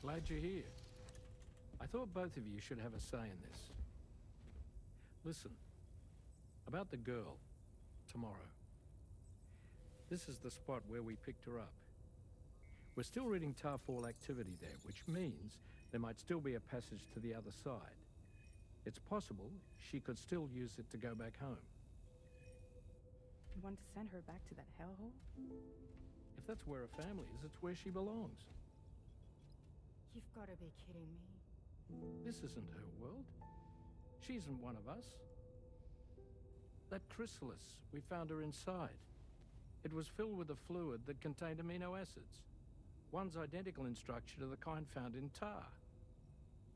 Glad you're here. I thought both of you should have a say in this. Listen, about the girl, tomorrow. This is the spot where we picked her up. We're still reading Tarfall activity there, which means there might still be a passage to the other side. It's possible she could still use it to go back home. You want to send her back to that hellhole? If that's where her family is, it's where she belongs. You've got to be kidding me. This isn't her world. She isn't one of us. That chrysalis, we found her inside. It was filled with a fluid that contained amino acids. One's identical in structure to the kind found in tar.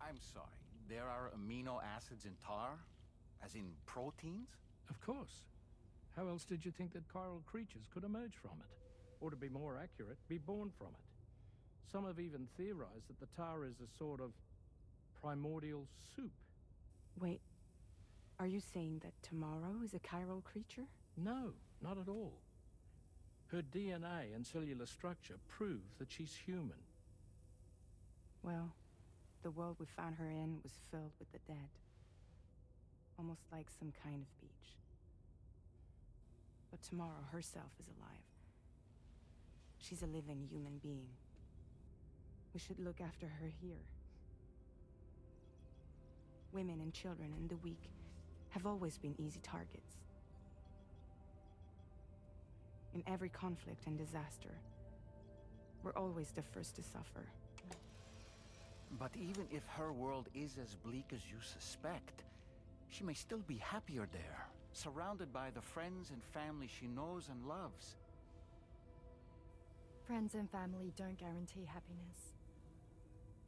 I'm sorry, there are amino acids in tar? As in proteins? Of course. How else did you think that chiral creatures could emerge from it? Or to be more accurate, be born from it? Some have even theorized that the tar is a sort of primordial soup. Wait, are you saying that Tomorrow is a chiral creature? No, not at all. Her DNA and cellular structure prove that she's human. Well, the world we found her in was filled with the dead. Almost like some kind of beach. But Tomorrow herself is alive. She's a living human being. We should look after her here. Women and children and the weak have always been easy targets. In every conflict and disaster, we're always the first to suffer. But even if her world is as bleak as you suspect, she may still be happier there, surrounded by the friends and family she knows and loves. Friends and family don't guarantee happiness.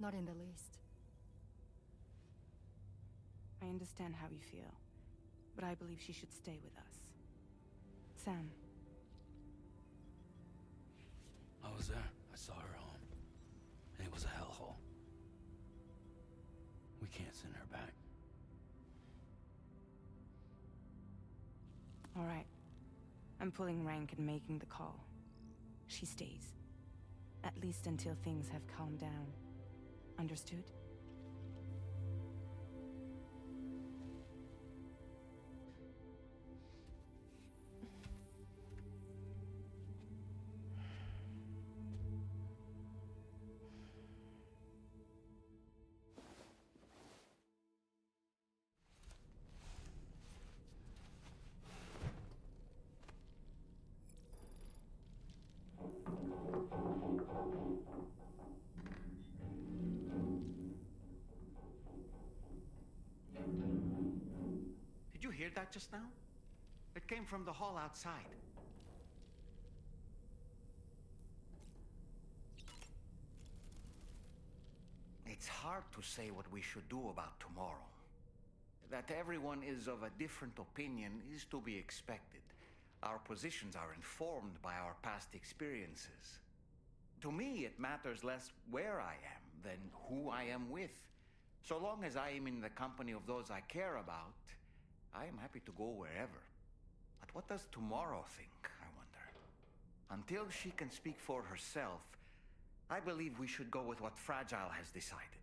Not in the least. I understand how you feel, but I believe she should stay with us. Sam. I was there. I saw her home. And it was a hellhole. We can't send her back. All right. I'm pulling rank and making the call. She stays. At least until things have calmed down. Understood? Did you hear that just now? It came from the hall outside. It's hard to say what we should do about tomorrow. That everyone is of a different opinion is to be expected. Our positions are informed by our past experiences. To me, it matters less where I am than who I am with. So long as I am in the company of those I care about, I am happy to go wherever. But what does tomorrow think, I wonder? Until she can speak for herself, I believe we should go with what Fragile has decided.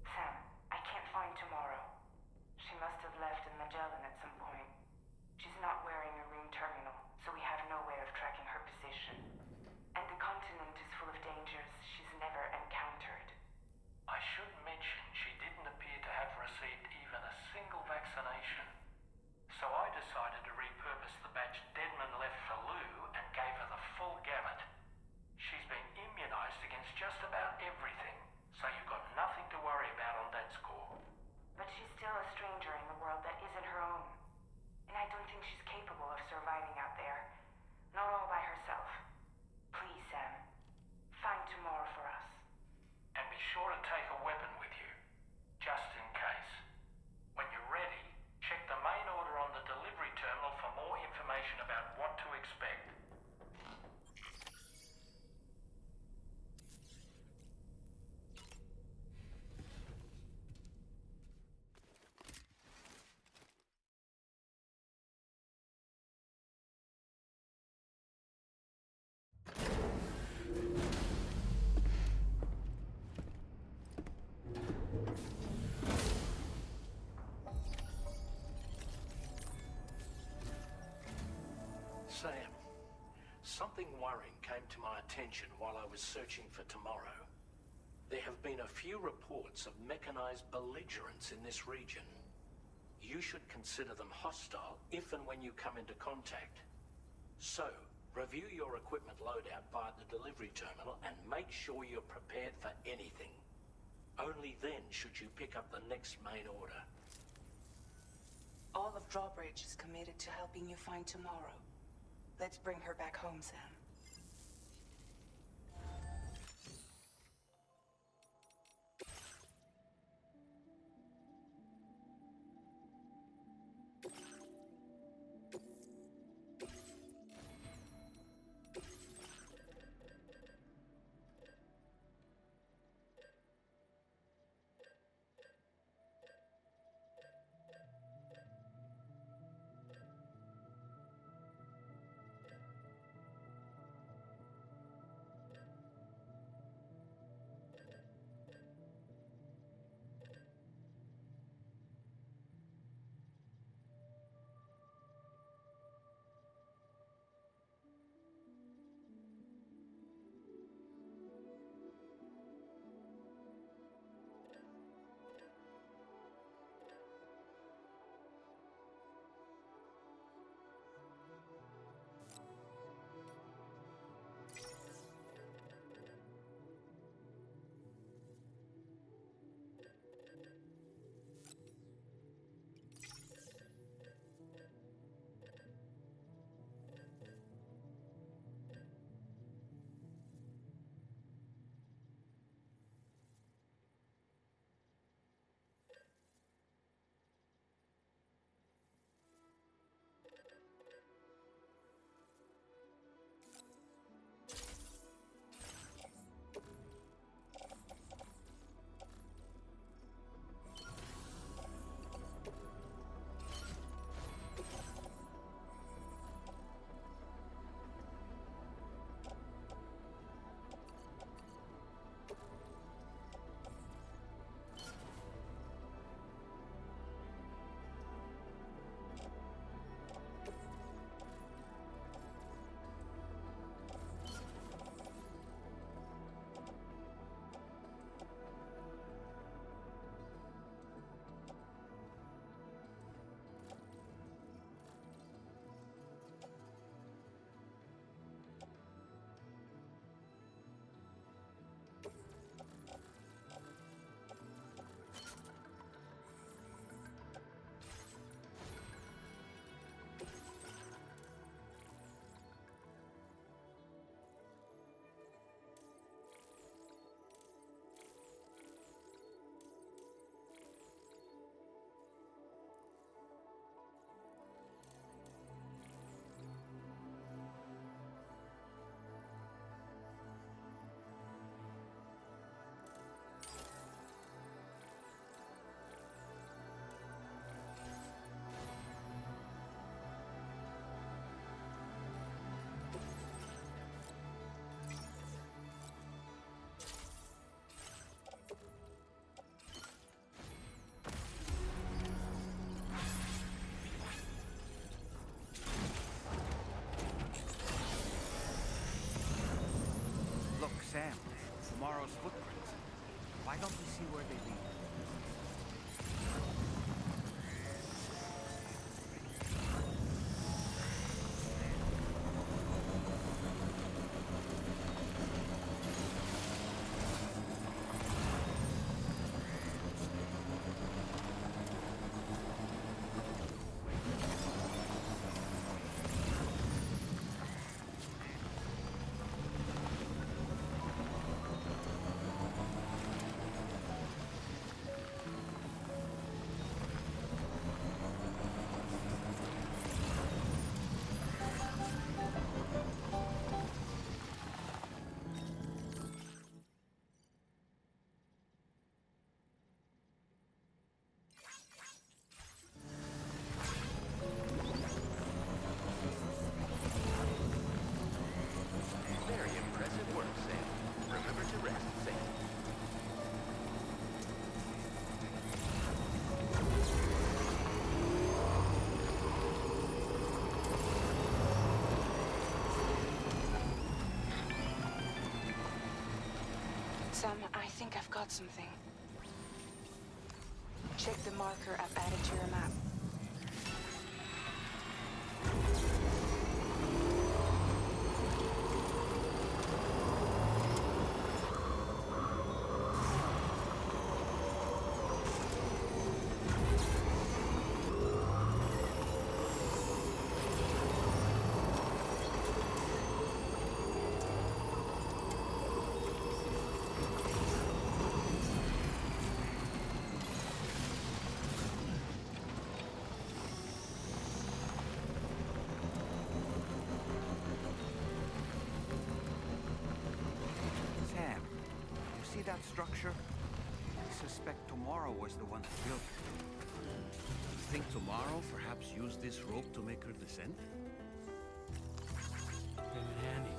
Sam, I can't find Tomorrow. She must have left in Magellan at some point. She's not wearing a room terminal, so we have no way of tracking her position. And the continent is full of dangers she's never encountered. I should mention she didn't appear to have received even a single vaccine something worrying came to my attention while I was searching for Tomorrow. There have been a few reports of mechanized belligerents in this region. You should consider them hostile if and when you come into contact. So, review your equipment loadout via the delivery terminal and make sure you're prepared for anything. Only then should you pick up the next main order. All of Drawbridge is committed to helping you find Tomorrow. Let's bring her back home, Sam. Sam, tomorrow's footprints. Why don't we see where they lead? Sam, I think I've got something. Check the marker I've added to your map. Sam, you see that structure? I suspect Tomorrow was the one that built it. You think Tomorrow perhaps used this rope to make her descend? Came in handy.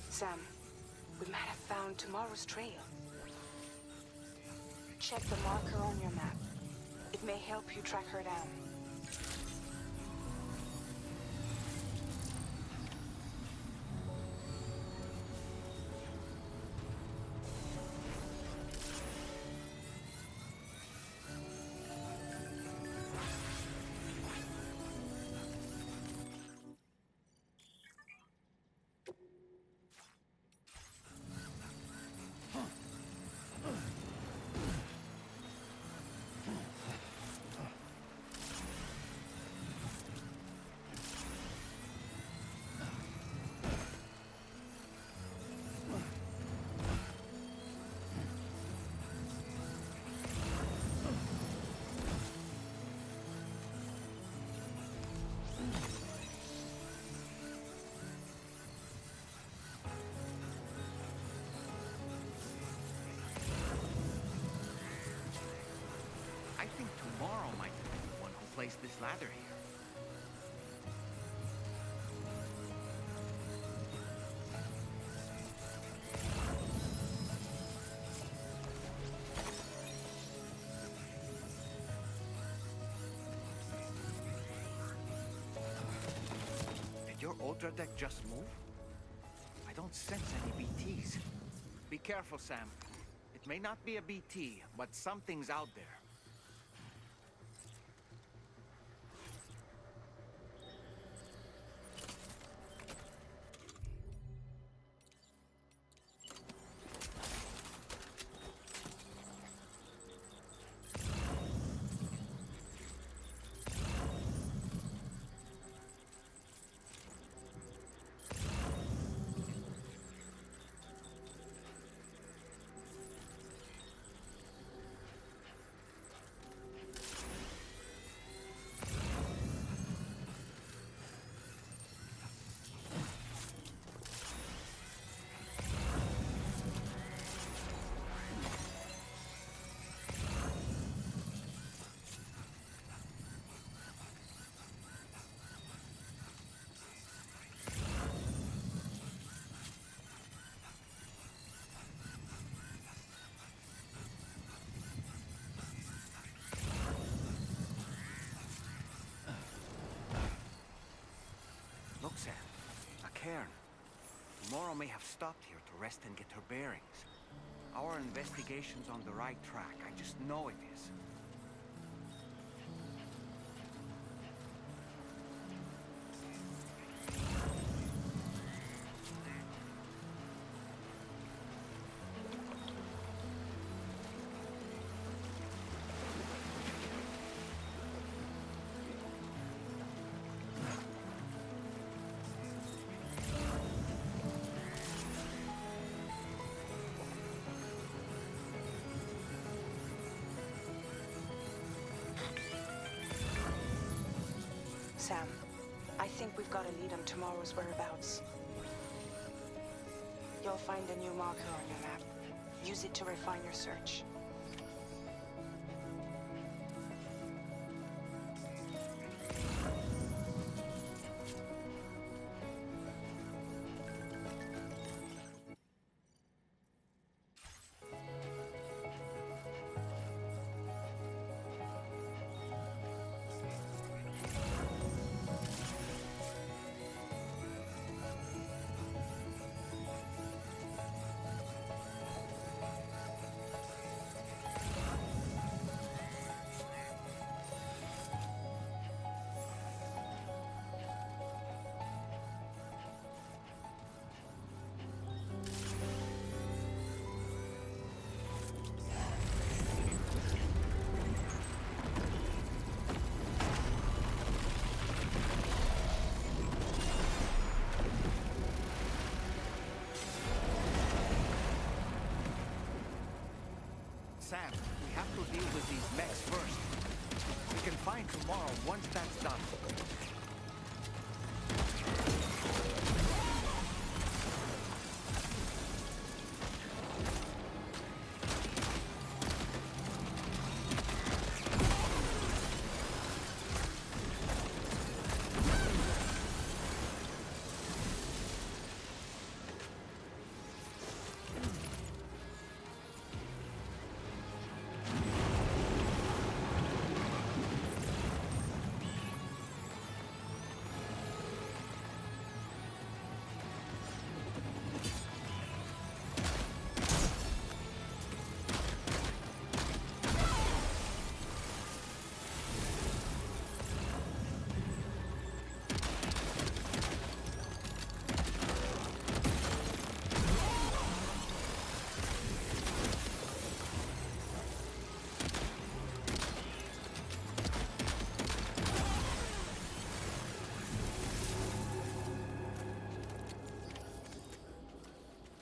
Sam, we might have found Tomorrow's trail. Check the marker on your map. It may help you track her down. I think Tomorrow might have been the one who placed this ladder here. Did your Ultra deck just move? I don't sense any BTs. Be careful, Sam. It may not be a BT, but something's out there. cairn. Tomorrow may have stopped here to rest and get her bearings. Our investigation's on the right track. I just know it is. Sam, I think we've got a lead on tomorrow's whereabouts. You'll find a new marker on your map. Use it to refine your search. Sam, we have to deal with these mechs first. We can find tomorrow once that's done.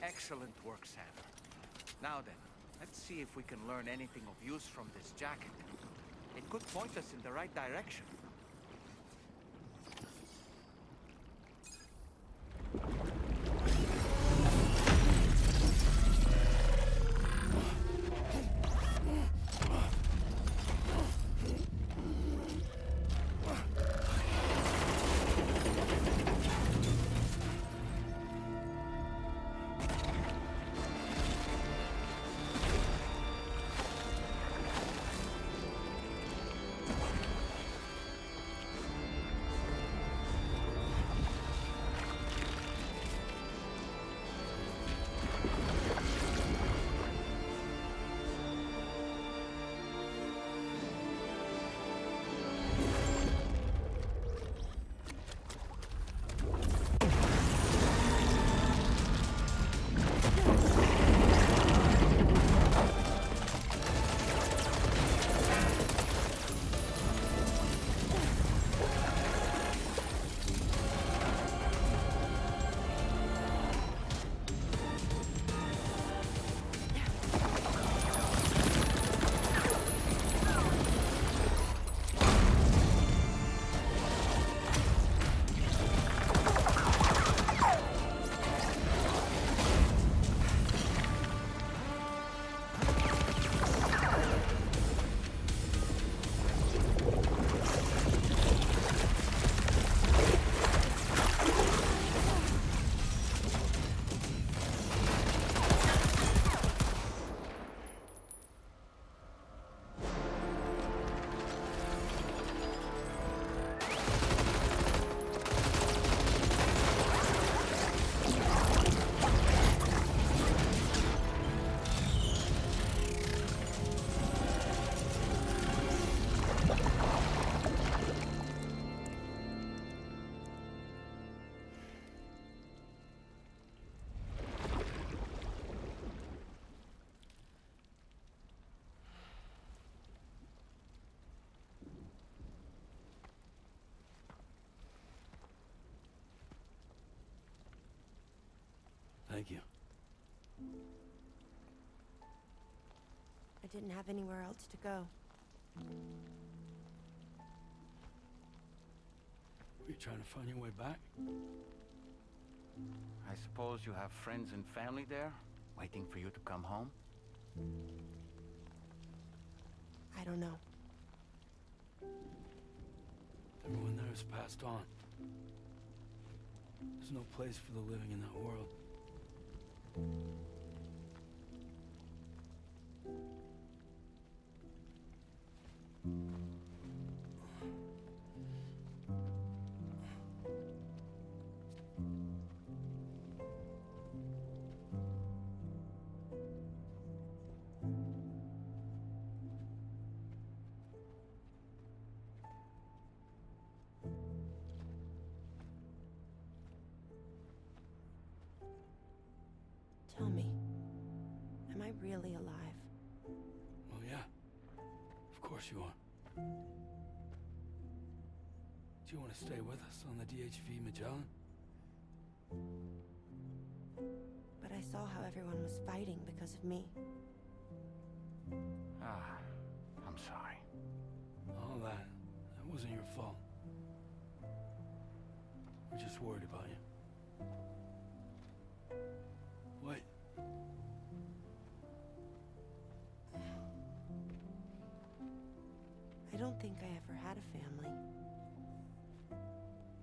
Excellent work, Sam. Now then, let's see if we can learn anything of use from this jacket. It could point us in the right direction. Thank you. I didn't have anywhere else to go. Were you trying to find your way back? I suppose you have friends and family there, waiting for you to come home? I don't know. Everyone there has passed on. There's no place for the living in that world. Tell me, am I really alive? Well, yeah. Of course you are. Do you want to stay with us on the DHV Magellan? But I saw how everyone was fighting because of me. Ah, I'm sorry. All that wasn't your fault. We're just worried about you. Wait. I don't think I ever had a family.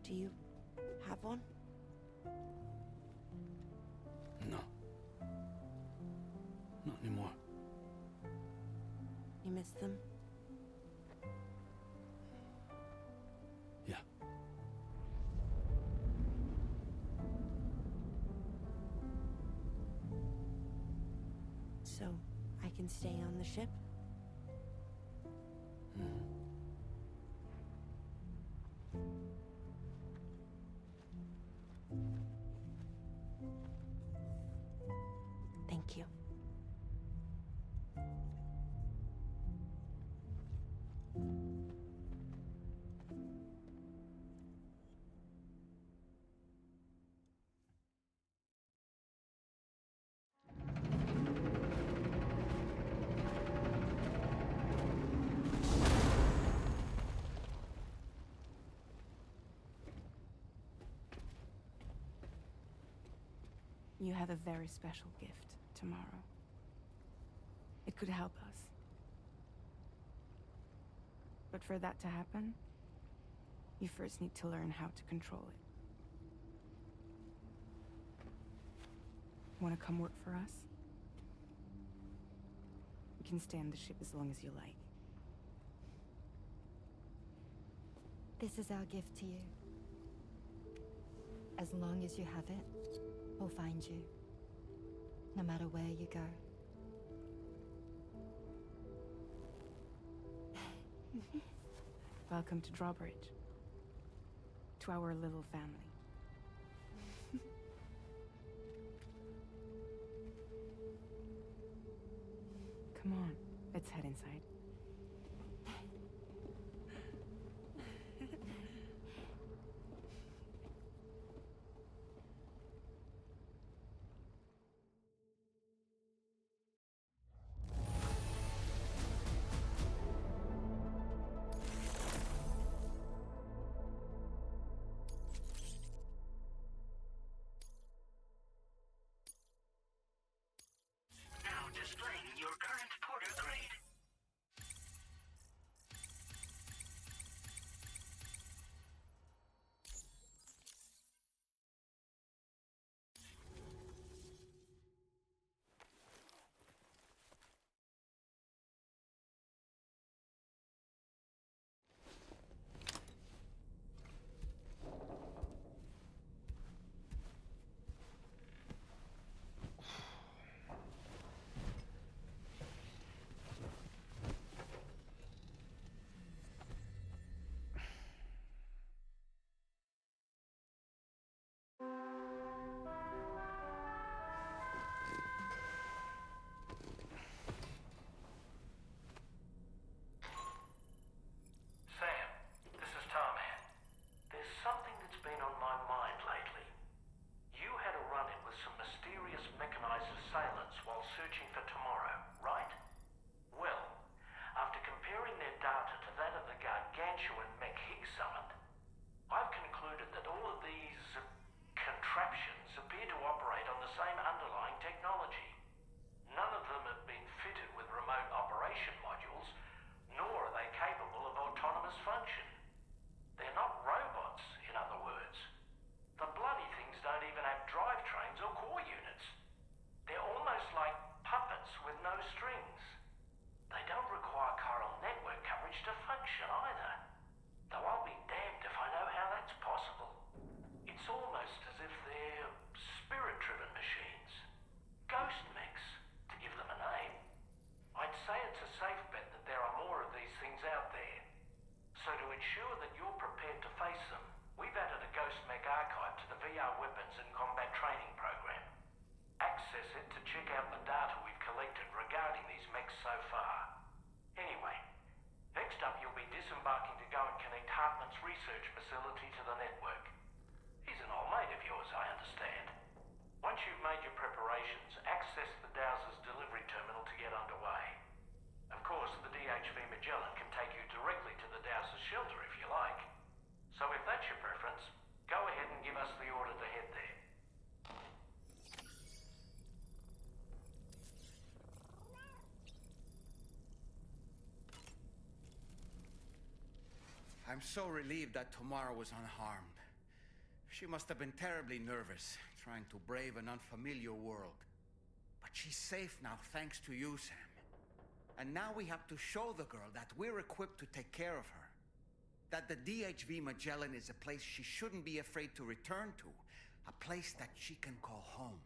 Do you have one? No. Not anymore. You miss them? Yeah. So, I can stay on the ship? Thank you. You have a very special gift tomorrow. It could help us. But for that to happen, you first need to learn how to control it. Want to come work for us? You can stay on the ship as long as you like. This is our gift to you. As long as you have it, we'll find you. No matter where you go. Welcome to Drawbridge. To our little family. Come on, let's head inside. Now displaying your current porter grade. VR weapons and combat training program. Access it to check out the data we've collected regarding these mechs so far. Anyway, next up you'll be disembarking to go and connect Hartman's research facility to the network. He's an old mate of yours, I understand. Once you've made your preparations, access the Dowser's delivery terminal to get underway. Of course, the DHV Magellan can take you directly to the Dowser's shelter if you like. So if that's your preference, go ahead and give us the order to head there. I'm so relieved that Tamara was unharmed. She must have been terribly nervous, trying to brave an unfamiliar world. But she's safe now, thanks to you, Sam. And now we have to show the girl that we're equipped to take care of her. That the DHV Magellan is a place she shouldn't be afraid to return to. A place that she can call home.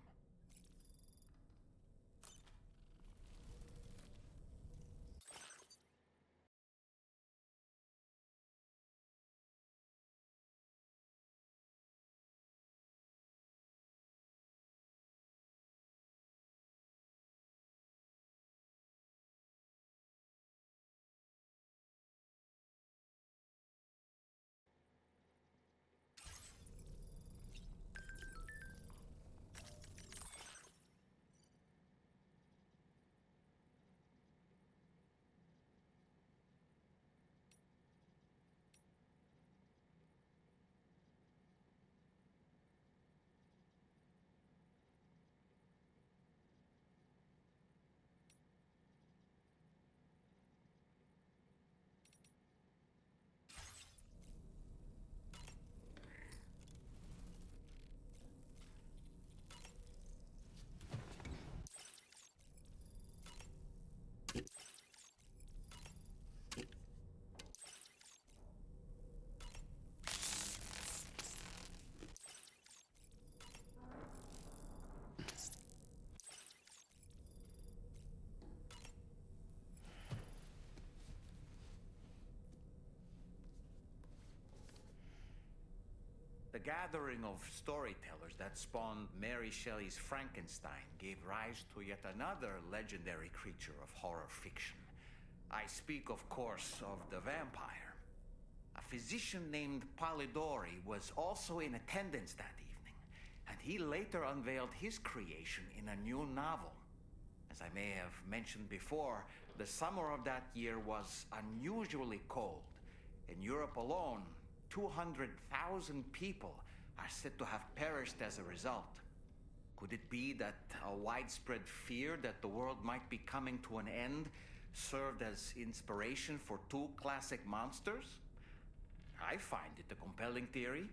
The gathering of storytellers that spawned Mary Shelley's Frankenstein gave rise to yet another legendary creature of horror fiction. I speak, of course, of the vampire. A physician named Polidori was also in attendance that evening, and he later unveiled his creation in a new novel. As I may have mentioned before, the summer of that year was unusually cold. In Europe alone, 200,000 people are said to have perished as a result. Could it be that a widespread fear that the world might be coming to an end served as inspiration for two classic monsters? I find it a compelling theory.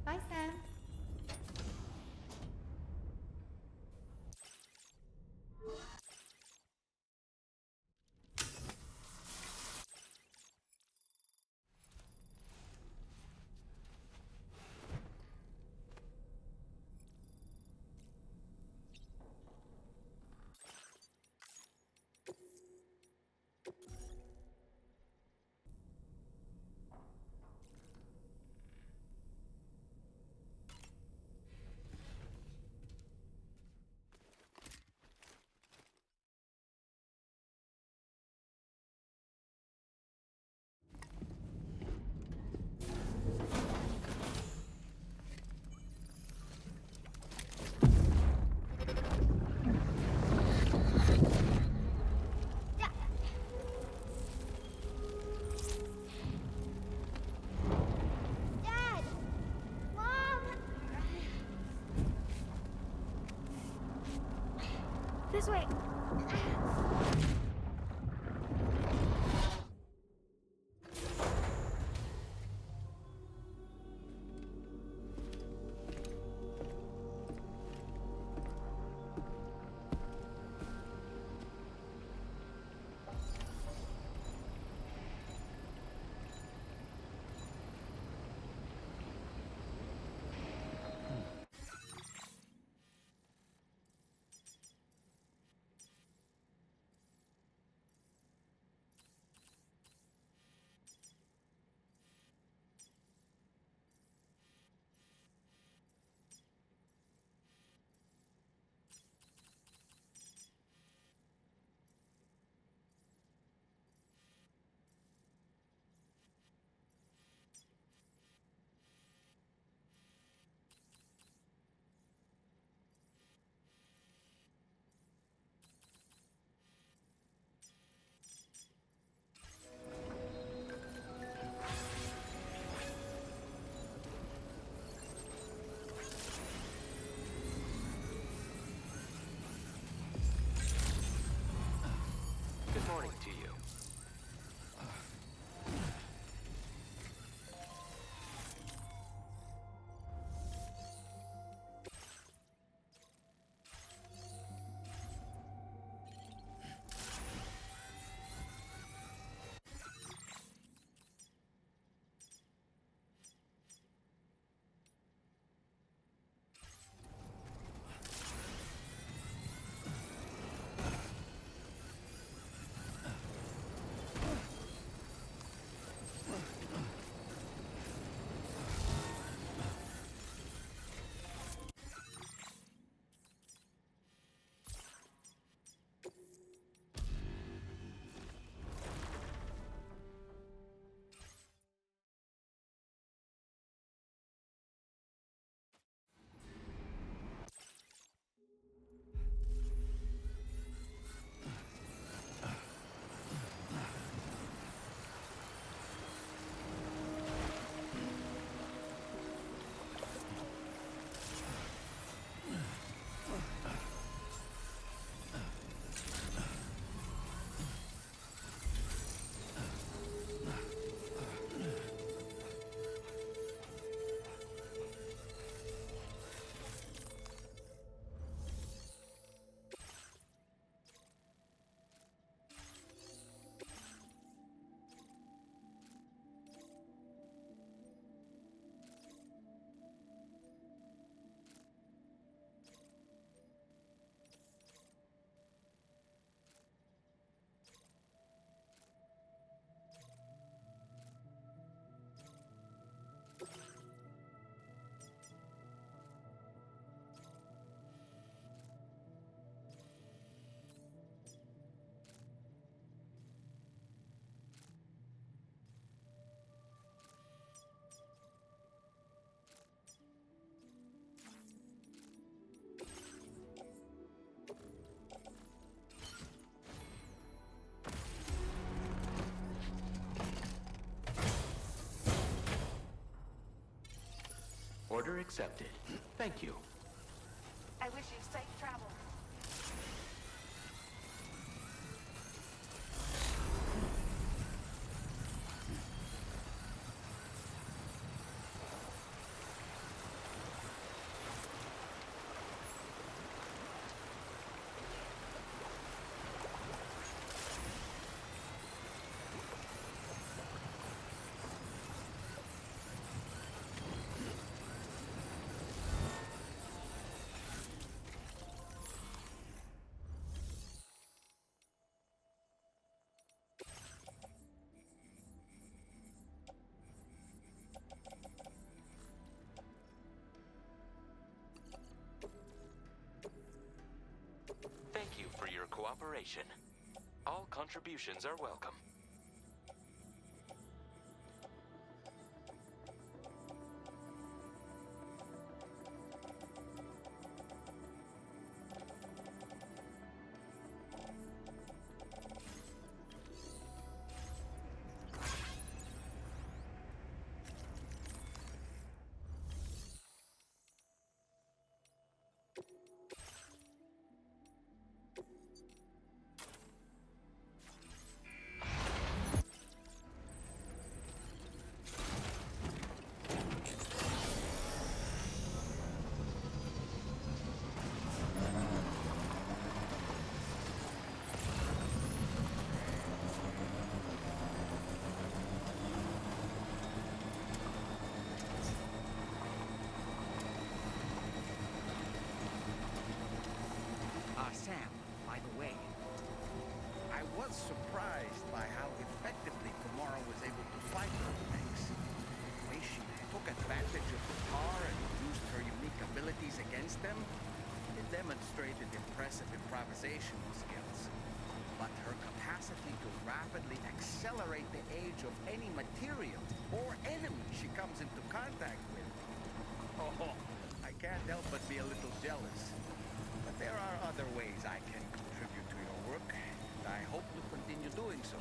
Bye, Sam. Dad! Mom! This way. Order accepted. Thank you. I wish you safe travel. Thank you for your cooperation. All contributions are welcome. Sam, by the way, I was surprised by how effectively Tomorrow was able to fight those things. The way she took advantage of the car and used her unique abilities against them, it demonstrated impressive improvisational skills. But her capacity to rapidly accelerate the age of any material or enemy she comes into contact with. Oh, I can't help but be a little jealous. But there are other ways I can contribute to your work, and I hope to continue doing so.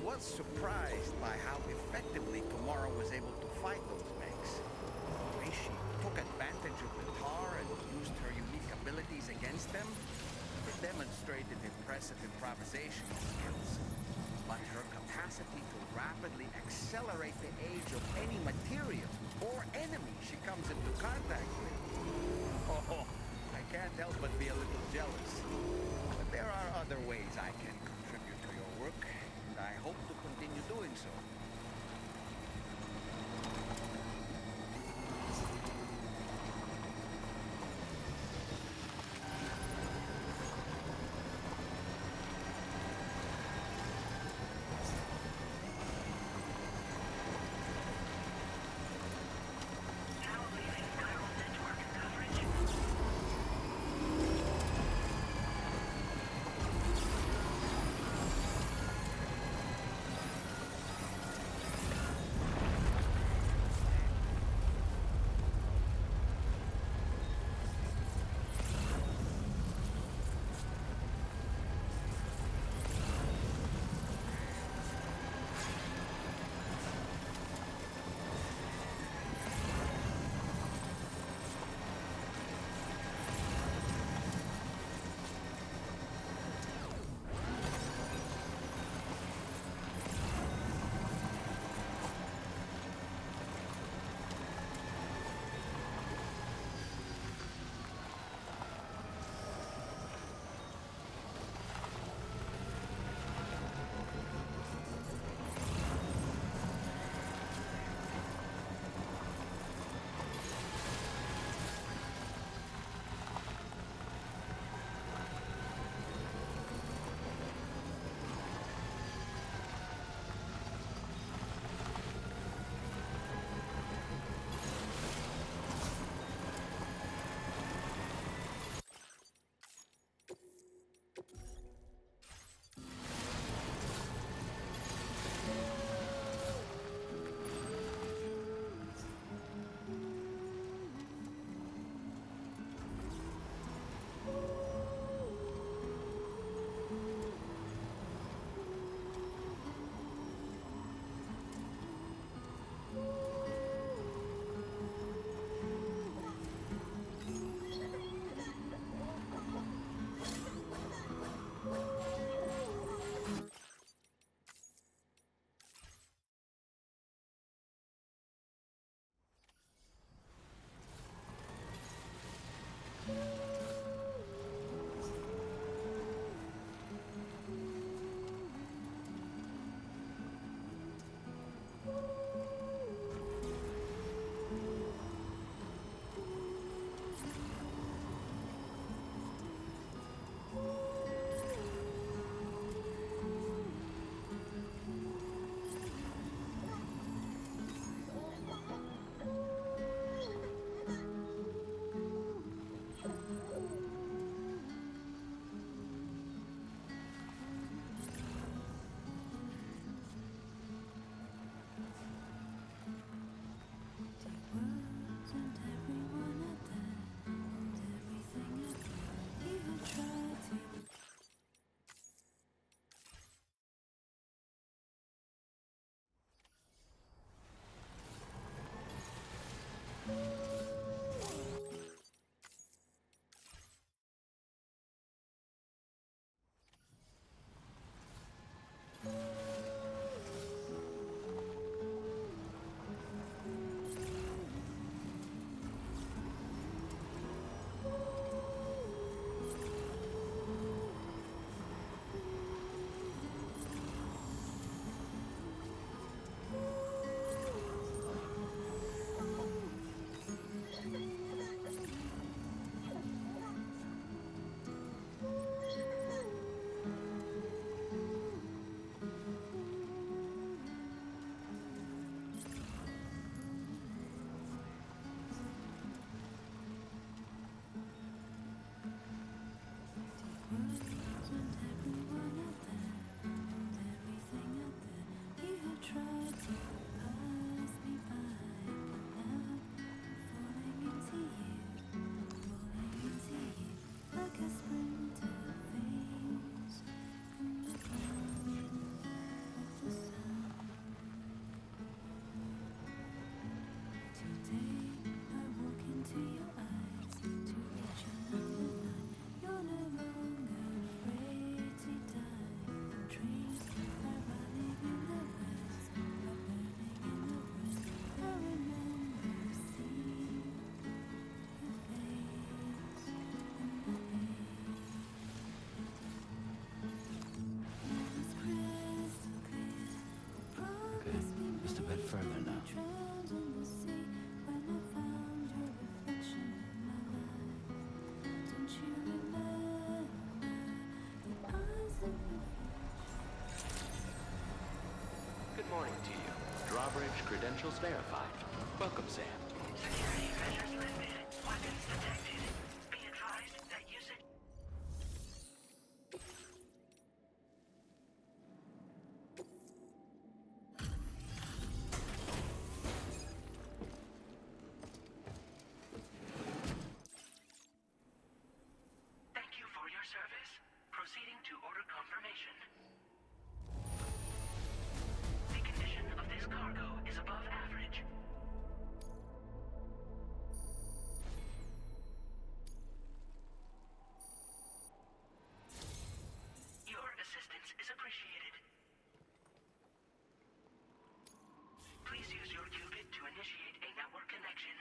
was surprised by how effectively Tomorrow was able to fight those mechs. The way she took advantage of the tar and used her unique abilities against them, it demonstrated impressive improvisation skills. But her capacity to rapidly accelerate the age of any material or enemy she comes into contact with. Oh, I can't help but be a little jealous. But there are other ways I can contribute to your work, and I hope to continue doing so. reporting to you. Drawbridge credentials verified. Welcome, Sam. Security measures lifted. Weapons detected. Be advised that usage... Thank you for your service. Proceeding to order confirmation. The condition of this cargo is above average. Your assistance is appreciated. Please use your qubit to initiate a network connection.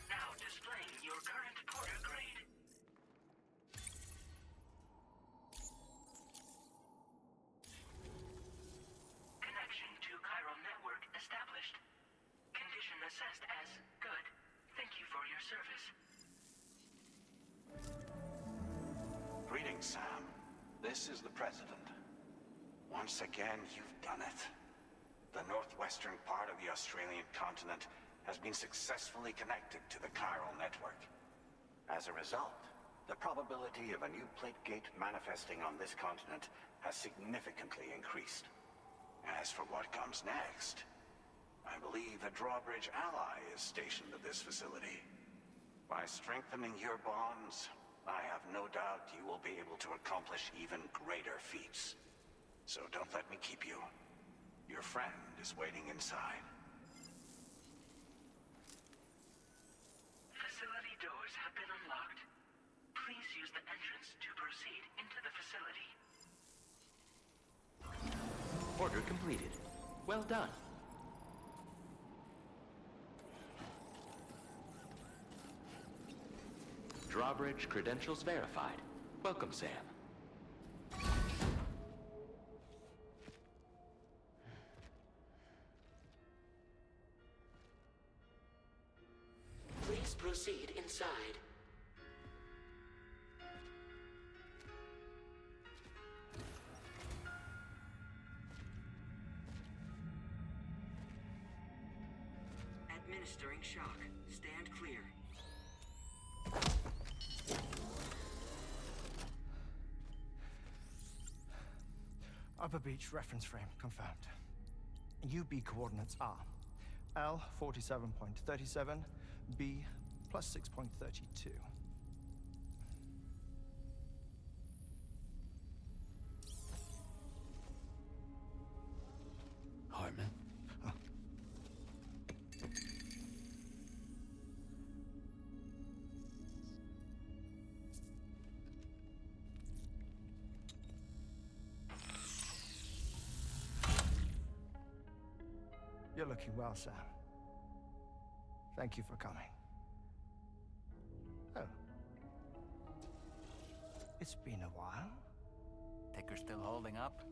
Now displaying your current porter grade. Connection to chiral network established. Condition assessed as good. Thank you for your service. Greetings, Sam. This is the President. Once again, you've done it. The northwestern part of the Australian continent has been successfully connected to the chiral network. As a result, the probability of a new plate gate manifesting on this continent has significantly increased. As for what comes next, I believe a Drawbridge ally is stationed at this facility. By strengthening your bonds, I have no doubt you will be able to accomplish even greater feats. So don't let me keep you. Your friend is waiting inside. Facility doors have been unlocked. Please use the entrance to proceed into the facility. Order completed. Well done. Drawbridge credentials verified. Welcome, Sam. Please proceed inside. Administering shock. Stand clear. Upper Beach reference frame confirmed. UB coordinates are L 47.37, B plus 6.32. Hartman? You're looking well, Sam. Thank you for coming. Oh. It's been a while. Ticker still holding up?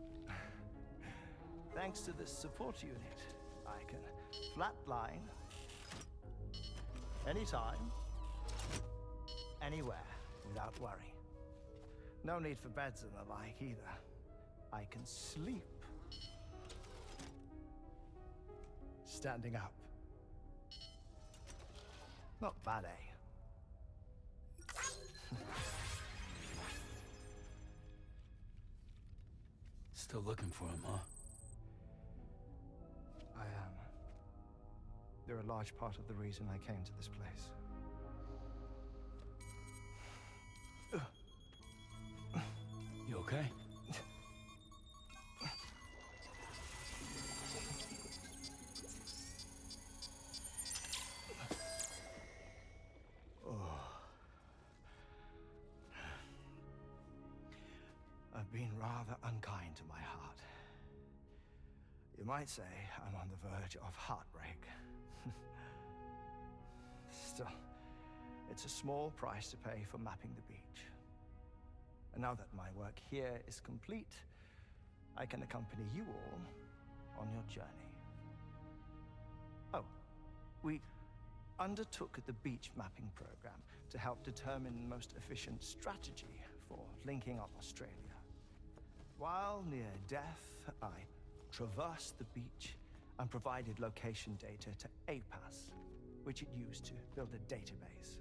Thanks to this support unit, I can flatline anytime, anywhere, without worry. No need for beds and the like either. I can sleep standing up. Not bad, eh? Still looking for him, huh? a large part of the reason I came to this place. You okay? I've been rather unkind to my heart. You might say I'm on the verge of heartbreak. Still, it's a small price to pay for mapping the beach. And now that my work here is complete, I can accompany you all on your journey. Oh, we undertook the beach mapping program to help determine the most efficient strategy for linking up Australia. While near death, I traversed the beach and provided location data to APAS, which it used to build a database.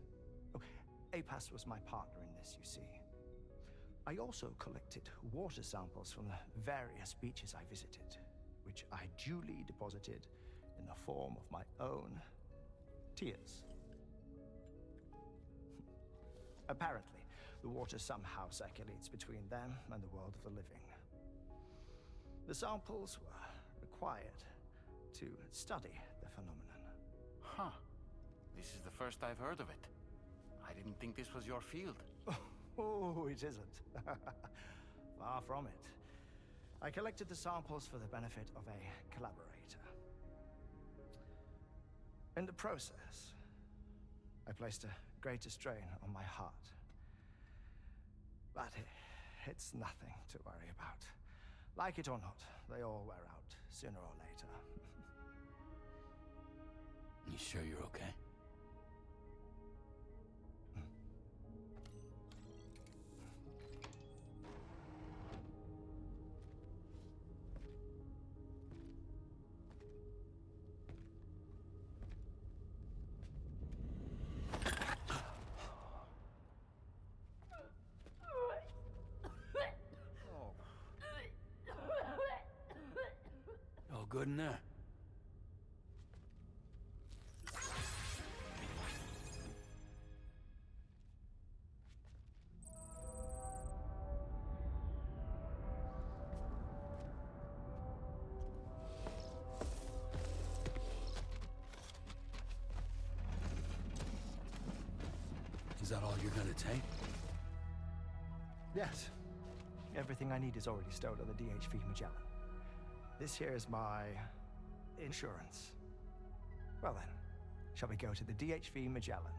Oh, APAS was my partner in this, you see. I also collected water samples from the various beaches I visited, which I duly deposited in the form of my own tears. Apparently, the water somehow circulates between them and the world of the living. The samples were required to study the phenomenon. Huh. This is the first I've heard of it. I didn't think this was your field. Oh, it isn't. Far from it. I collected the samples for the benefit of a collaborator. In the process, I placed a greater strain on my heart. But it's nothing to worry about. Like it or not, they all wear out sooner or later. You sure you're okay? All good in there? Is that all you're gonna take? Yes. Everything I need is already stowed on the DHV Magellan. This here is my insurance. Well then, shall we go to the DHV Magellan?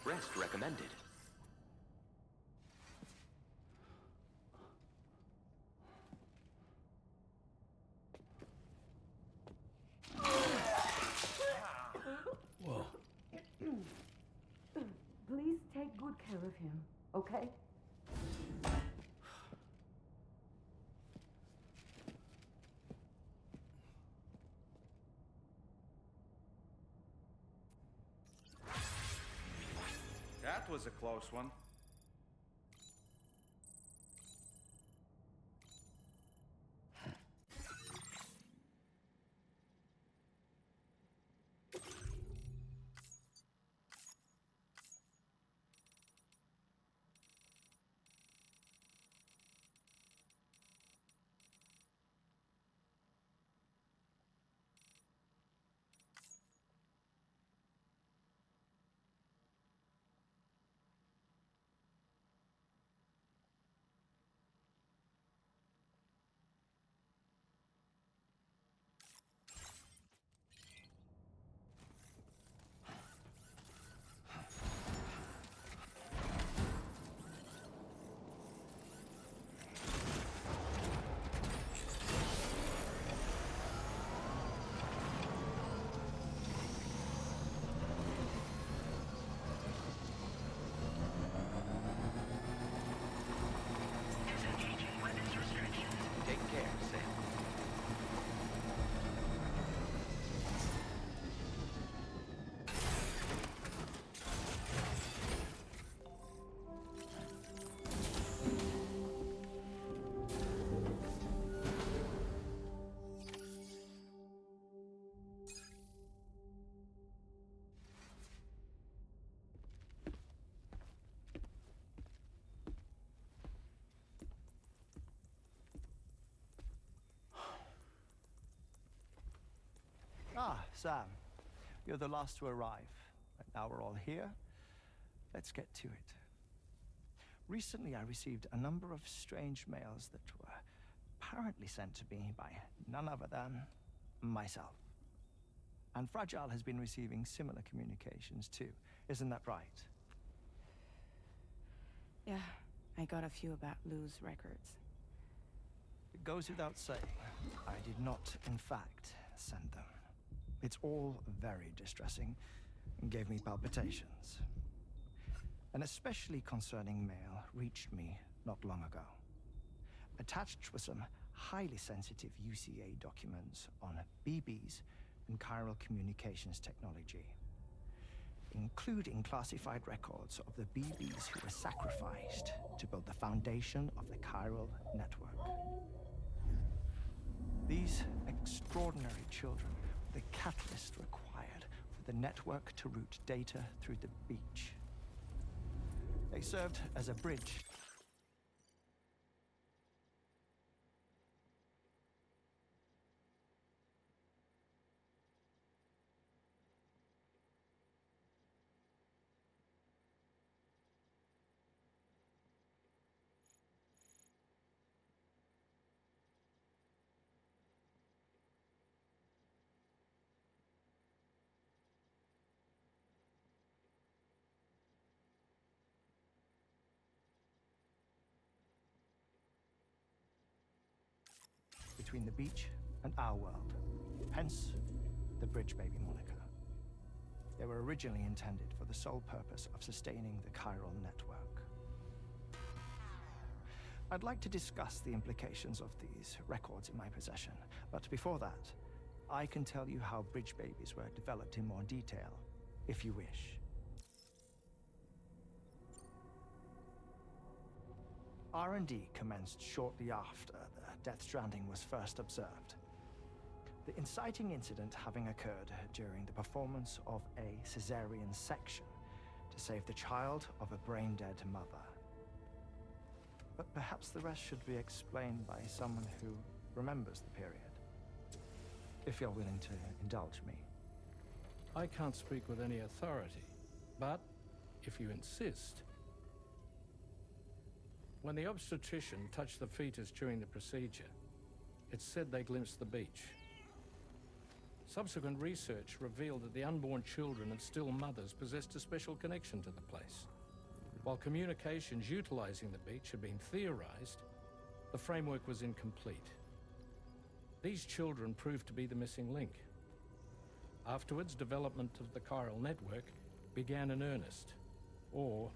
Rest recommended. Whoa. Please take good care of him, okay? That was a close one. Sam. You're the last to arrive. But now we're all here. Let's get to it. Recently, I received a number of strange mails that were apparently sent to me by none other than myself. And Fragile has been receiving similar communications too. Isn't that right? Yeah, I got a few about Lou's records. It goes without saying, I did not, in fact, send them. It's all very distressing and gave me palpitations. An especially concerning mail reached me not long ago. Attached were some highly sensitive UCA documents on BBs and chiral communications technology, including classified records of the BBs who were sacrificed to build the foundation of the chiral network. These extraordinary children were the catalyst required for the network to route data through the beach. They served as a bridge between the beach and our world, hence the Bridge Baby moniker. They were originally intended for the sole purpose of sustaining the chiral network. I'd like to discuss the implications of these records in my possession, but before that, I can tell you how Bridge Babies were developed in more detail, if you wish. R&D commenced shortly after the Death Stranding was first observed. The inciting incident having occurred during the performance of a cesarean section to save the child of a brain-dead mother. But perhaps the rest should be explained by someone who remembers the period. If you're willing to indulge me. I can't speak with any authority, but if you insist. When the obstetrician touched the fetus during the procedure, it's said they glimpsed the beach. Subsequent research revealed that the unborn children and still mothers possessed a special connection to the place. While communications utilizing the beach had been theorized, the framework was incomplete. These children proved to be the missing link. Afterwards, development of the chiral network began in earnest, or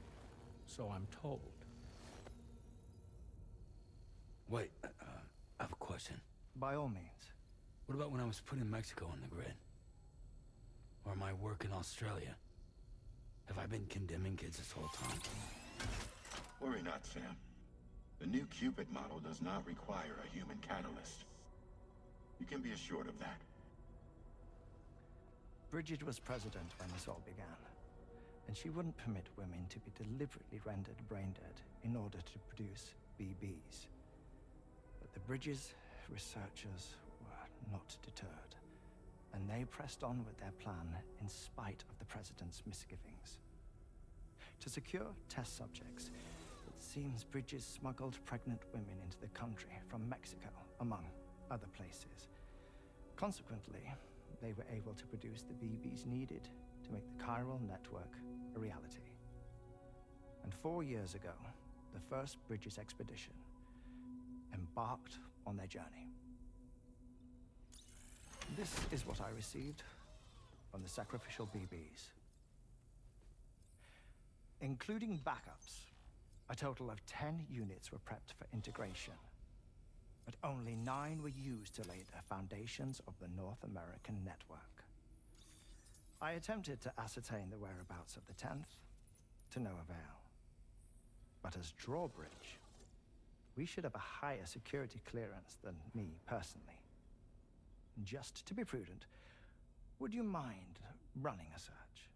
so I'm told. Wait, I have a question. By all means. What about when I was putting Mexico on the grid? Or my work in Australia? Have I been condemning kids this whole time? Worry not, Sam. The new Cupid model does not require a human catalyst. You can be assured of that. Bridget was president when this all began, and she wouldn't permit women to be deliberately rendered brain-dead in order to produce BBs. But the Bridges researchers were not deterred, and they pressed on with their plan in spite of the president's misgivings. To secure test subjects, it seems Bridges smuggled pregnant women into the country from Mexico, among other places. Consequently, they were able to produce the BBs needed to make the chiral network a reality. And 4 years ago, the first Bridges expedition embarked on their journey. This is what I received from the sacrificial BBs. Including backups, a total of 10 units were prepped for integration, but only 9 were used to lay the foundations of the North American network. I attempted to ascertain the whereabouts of the 10th, to no avail. But as drawbridge, we should have a higher security clearance than me personally. Just to be prudent, would you mind running a search?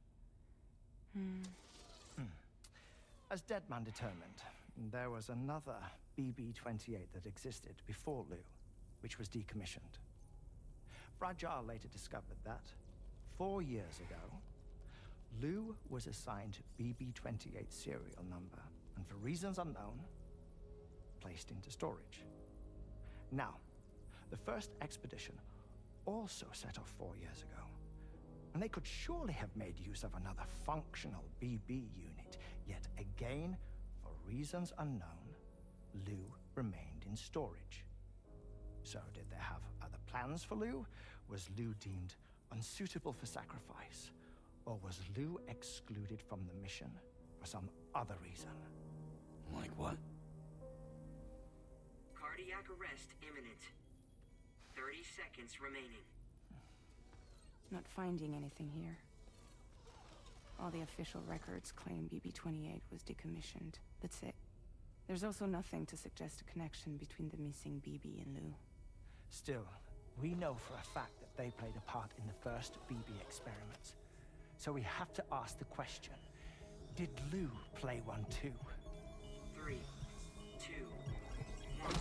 As Deadman determined, there was another BB-28 that existed before Lou, which was decommissioned. Fragile later discovered that, 4 years ago, Lou was assigned BB-28 serial number, and for reasons unknown, placed into storage. Now, the first expedition also set off 4 years ago, and they could surely have made use of another functional BB unit, yet again, for reasons unknown, Lou remained in storage. So did they have other plans for Lou? Was Lou deemed unsuitable for sacrifice? Or was Lou excluded from the mission for some other reason? Like what? Cardiac arrest imminent. 30 seconds remaining. Not finding anything here. All the official records claim BB-28 was decommissioned. That's it. There's also nothing to suggest a connection between the missing BB and Lou. Still, we know for a fact that they played a part in the first BB experiments. So we have to ask the question, did Lou play one too? 3, 2, 1.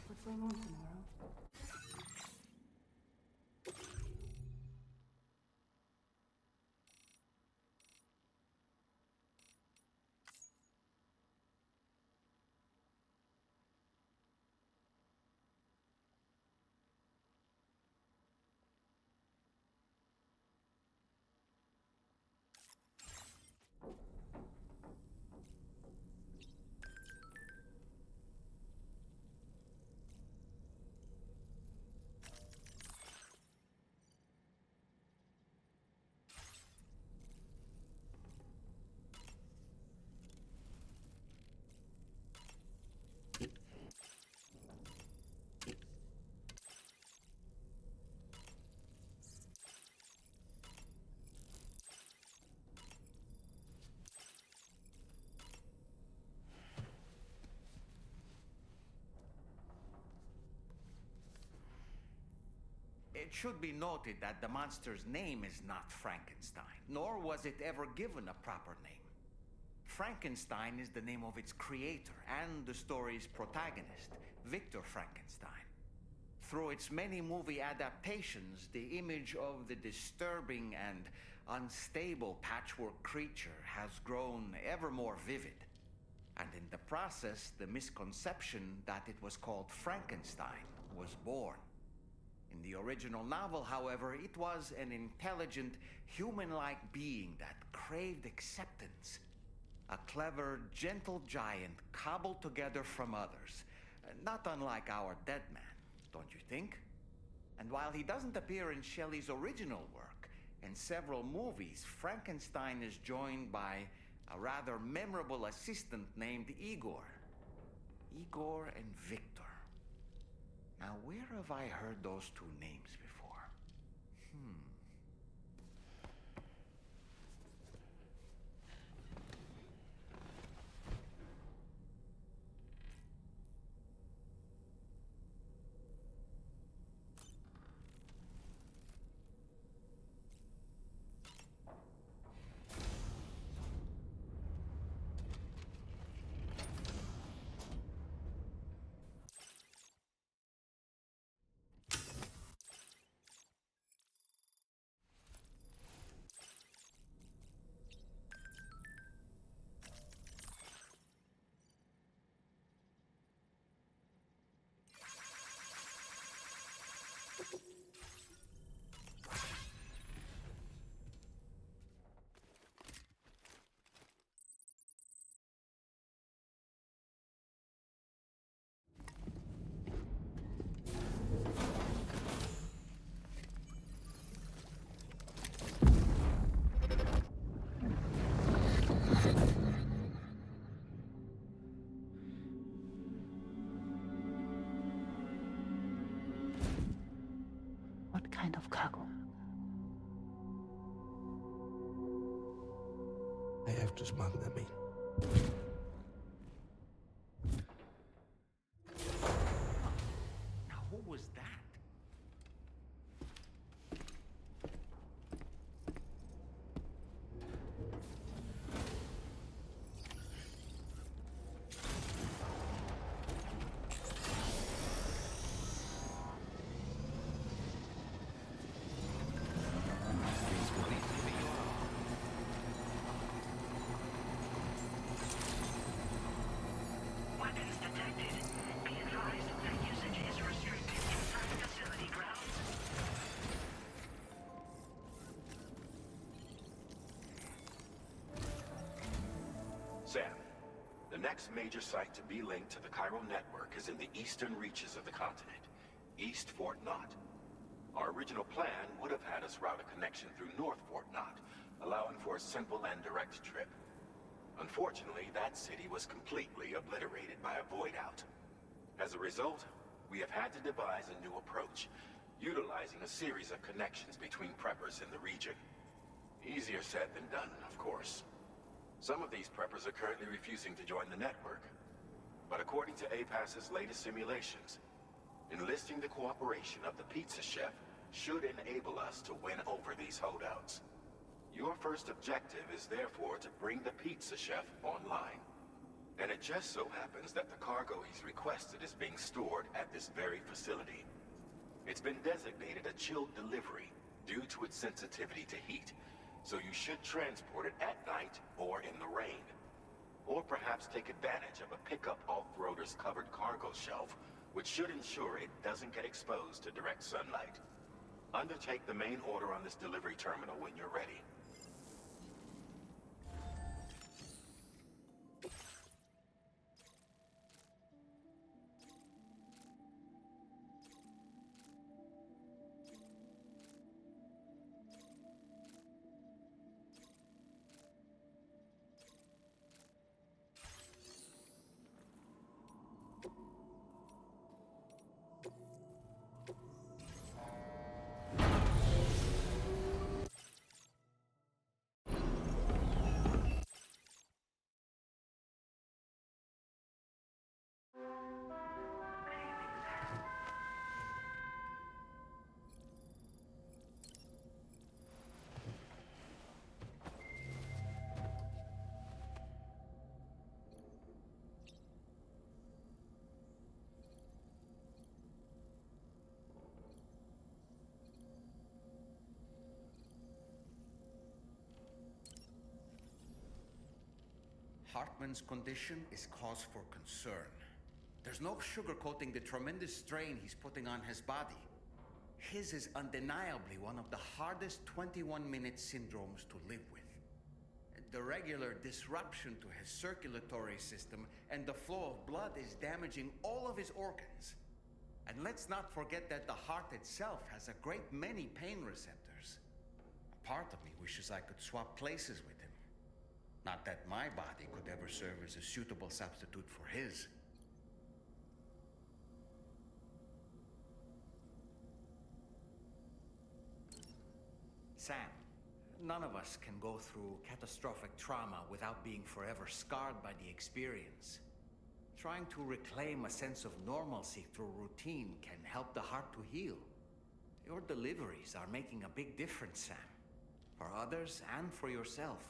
What's going on tomorrow? It should be noted that the monster's name is not Frankenstein, nor was it ever given a proper name. Frankenstein is the name of its creator and the story's protagonist, Victor Frankenstein. Through its many movie adaptations, the image of the disturbing and unstable patchwork creature has grown ever more vivid. And in the process, the misconception that it was called Frankenstein was born. In the original novel, however, it was an intelligent, human-like being that craved acceptance. A clever, gentle giant cobbled together from others, not unlike our dead man, don't you think? And while he doesn't appear in Shelley's original work, In several movies, Frankenstein is joined by a rather memorable assistant named Igor. Igor and Victor. Now, where have I heard those two names before? What kind of cargo? I have to smuggle them in. Now, who was that? Weapons detected. Be advised that usage is restricted inside facility grounds. Sam, the next major site to be linked to the Chiral network is in the eastern reaches of the continent, East Fort Knott. Our original plan would have had us route a connection through North Fort Knott, allowing for a simple and direct trip. Unfortunately, that city was completely obliterated by a void out. As a result, we have had to devise a new approach, utilizing a series of connections between preppers in the region. Easier said than done, of course. Some of these preppers are currently refusing to join the network. But according to APAS's latest simulations, enlisting the cooperation of the pizza chef should enable us to win over these holdouts. Your first objective is therefore to bring the pizza chef online. And it just so happens that the cargo he's requested is being stored at this very facility. It's been designated a chilled delivery due to its sensitivity to heat, so you should transport it at night or in the rain. Or perhaps take advantage of a pickup off-roader's covered cargo shelf, which should ensure it doesn't get exposed to direct sunlight. Undertake the main order on this delivery terminal when you're ready. Hartman's condition is cause for concern. There's no sugarcoating the tremendous strain he's putting on his body. His is undeniably one of the hardest 21-minute syndromes to live with. The regular disruption to his circulatory system and the flow of blood is damaging all of his organs. And let's not forget that the heart itself has a great many pain receptors. part of me wishes I could swap places with him. Not that my body could ever serve as a suitable substitute for his. Sam, none of us can go through catastrophic trauma without being forever scarred by the experience. Trying to reclaim a sense of normalcy through routine can help the heart to heal. Your deliveries are making a big difference, Sam. For others and for yourself.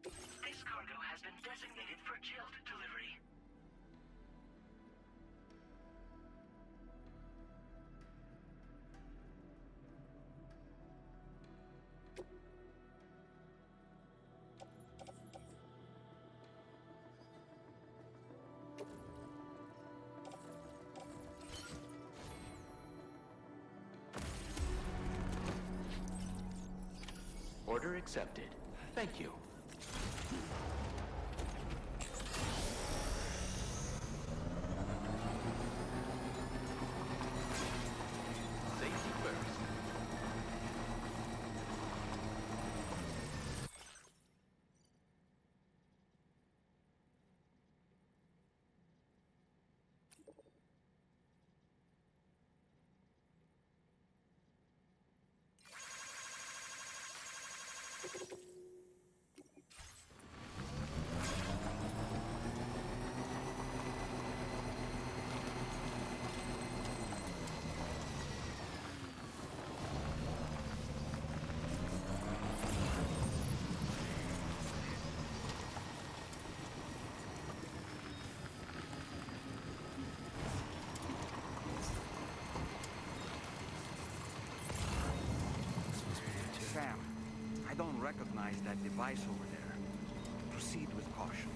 This cargo has been designated for Jilt delivery. Order accepted. Thank you. Safety first. Sam, I don't recognize that device over there. Proceed with caution.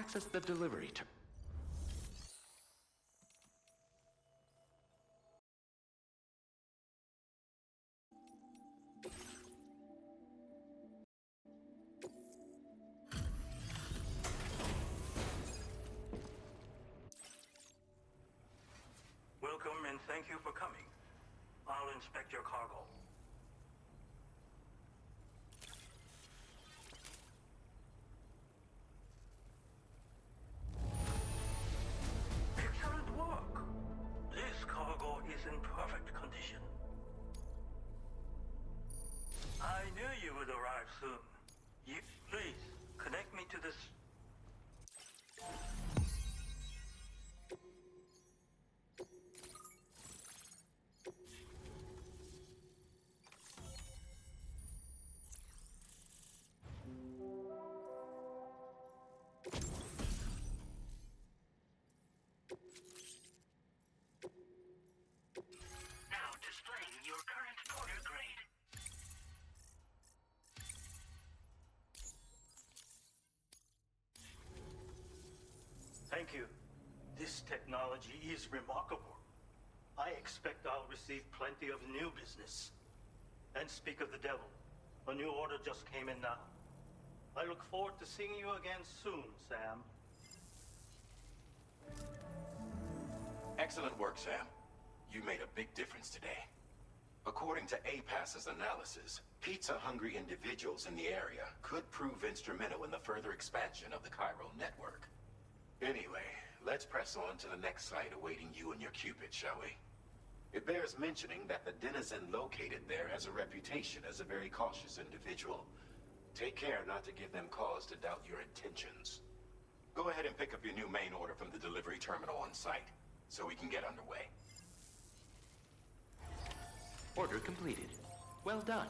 Access the delivery Welcome and thank you for coming. I'll inspect your cargo. Excellent work. This cargo is in perfect condition. I knew you would arrive soon. Please, connect me to this... Now displaying your current order grade. Thank you. This technology is remarkable. I expect I'll receive plenty of new business. And speak of the devil, a new order just came in now. I look forward to seeing you again soon, Sam. Excellent work, Sam. You made a big difference today. According to APAS's analysis, pizza-hungry individuals in the area could prove instrumental in the further expansion of the Cairo network. Anyway, let's press on to the next site awaiting you and your Cupid, shall we? It bears mentioning that the denizen located there has a reputation as a very cautious individual. Take care not to give them cause to doubt your intentions. Go ahead and pick up your new main order from the delivery terminal on site, so we can get underway. order completed. Well done.